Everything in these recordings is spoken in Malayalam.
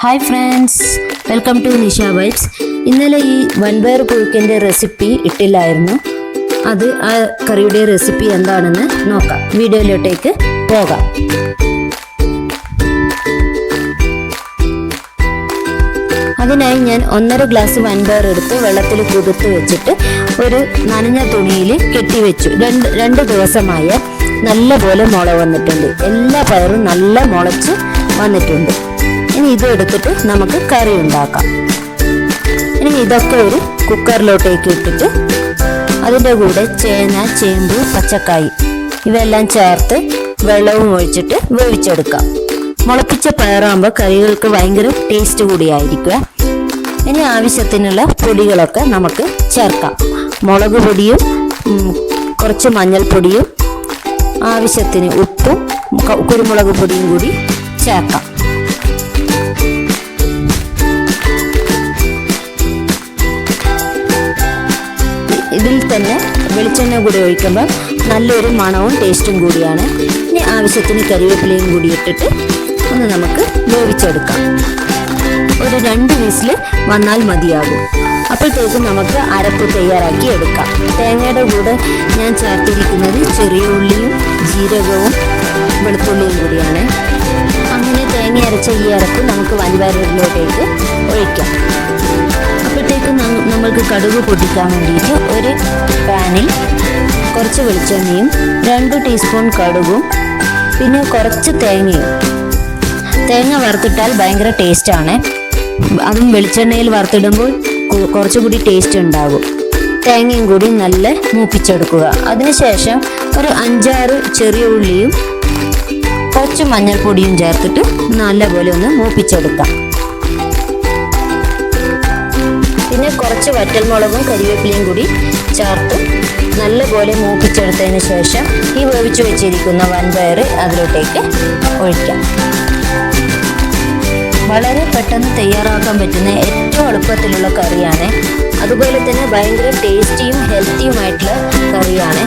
Hi friends, welcome to Nisha vibes. ഇന്നലെ ഈ വൻപയർ പുഴുക്കിൻ്റെ റെസിപ്പി ഇട്ടില്ലായിരുന്നു. അത് ആ കറിയുടെ റെസിപ്പി എന്താണെന്ന് നോക്കാം. വീഡിയോയിലോട്ടേക്ക് പോകാം. അതിനായി ഞാൻ 1.5 ഗ്ലാസ് വൻപയർ എടുത്ത് വെള്ളത്തിൽ കുതിർത്ത് വെച്ചിട്ട് ഒരു നനഞ്ഞ തുണിയിൽ കെട്ടിവെച്ചു. രണ്ട് ദിവസമായ നല്ലപോലെ മുള വന്നിട്ടുണ്ട്. എല്ലാ പയറും നല്ല മുളച്ച് വന്നിട്ടുണ്ട്. ഇനി ഇത് എടുത്തിട്ട് നമുക്ക് കറി ഉണ്ടാക്കാം. ഇനി ഇതൊക്കെ ഒരു കുക്കറിലോട്ടേക്ക് ഇട്ടിട്ട് അതിൻ്റെ കൂടെ ചേന, ചേമ്പ്, പച്ചക്കായി ഇവയെല്ലാം ചേർത്ത് വെള്ളവും ഒഴിച്ചിട്ട് വേവിച്ചെടുക്കാം. മുളപ്പിച്ച പയറാകുമ്പോൾ കറികൾക്ക് ഭയങ്കര ടേസ്റ്റ് കൂടിയായിരിക്കുക. ഇനി ആവശ്യത്തിനുള്ള പൊടികളൊക്കെ നമുക്ക് ചേർക്കാം. മുളക് പൊടിയും കുറച്ച് മഞ്ഞൾപ്പൊടിയും ആവശ്യത്തിന് ഉപ്പും കുരുമുളക് പൊടിയും കൂടി ചേർക്കാം. ഇതിൽ തന്നെ വെളിച്ചെണ്ണ കൂടി ഒഴിക്കുമ്പോൾ നല്ലൊരു മണവും ടേസ്റ്റും കൂടിയാണ്. ഇനി ആവശ്യത്തിന് കറിവേപ്പിലയും കൂടി ഇട്ടിട്ട് ഒന്ന് നമുക്ക് വേവിച്ചെടുക്കാം. ഒരു 2 വിസിൽ വന്നാൽ മതിയാകും. അപ്പോഴത്തേക്കും നമുക്ക് അരപ്പ് തയ്യാറാക്കി എടുക്കാം. തേങ്ങയുടെ കൂടെ ഞാൻ ചേർത്തിരിക്കുന്നത് ചെറിയ ഉള്ളിയും ജീരകവും വെളുത്തുള്ളിയും കൂടിയാണ്. അങ്ങനെ തേങ്ങ അരച്ച ഈ അരപ്പ് നമുക്ക് വൻപയറിലോട്ടേക്ക് ഒഴിക്കാം. അപ്പോഴത്തേക്കും നമ്മൾക്ക് കടുക് പൊട്ടിക്കാൻ വേണ്ടിയിട്ട് ഒരു പാനിൽ കുറച്ച് വെളിച്ചെണ്ണയും 2 ടീസ്പൂൺ കടുകും പിന്നെ കുറച്ച് തേങ്ങയും. തേങ്ങ വറുത്തിട്ടാൽ ഭയങ്കര ടേസ്റ്റാണ്. അതും വെളിച്ചെണ്ണയിൽ വറുത്തിടുമ്പോൾ കുറച്ചുകൂടി ടേസ്റ്റ് ഉണ്ടാകും. തേങ്ങയും കൂടി നല്ല മൂപ്പിച്ചെടുക്കുക. അതിനുശേഷം ഒരു 5-6 ചെറിയ ഉള്ളിയും കുറച്ച് മഞ്ഞൾപ്പൊടിയും ചേർത്തിട്ട് നല്ലപോലെ ഒന്ന് മൂപ്പിച്ചെടുക്കാം. പിന്നെ കുറച്ച് വറ്റൽമുളകും കരിവേപ്പിലയും കൂടി ചേർത്ത് നല്ലപോലെ മൂപ്പിച്ചെടുത്തതിന് ശേഷം ഈ വേവിച്ചു വെച്ചിരിക്കുന്ന വൻപയർ അതിലോട്ടേക്ക് ഒഴിക്കാം. വളരെ പെട്ടെന്ന് തയ്യാറാക്കാൻ പറ്റുന്ന ഏറ്റവും എളുപ്പത്തിലുള്ള കറിയാണ്. അതുപോലെ തന്നെ ഭയങ്കര ടേസ്റ്റിയും ഹെൽത്തിയുമായിട്ടുള്ള കറിയാണ്.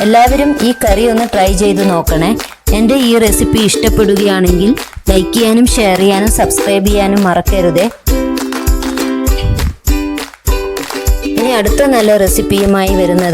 എല്ലാവരും ഈ കറി ഒന്ന് ട്രൈ ചെയ്ത് നോക്കണേ. എൻ്റെ ഈ റെസിപ്പി ഇഷ്ടപ്പെടുകയാണെങ്കിൽ ലൈക്ക് ചെയ്യാനും ഷെയർ ചെയ്യാനും സബ്സ്ക്രൈബ് ചെയ്യാനും മറക്കരുതേ. ഇനി അടുത്ത നല്ല റെസിപ്പിയുമായി വരുന്നത്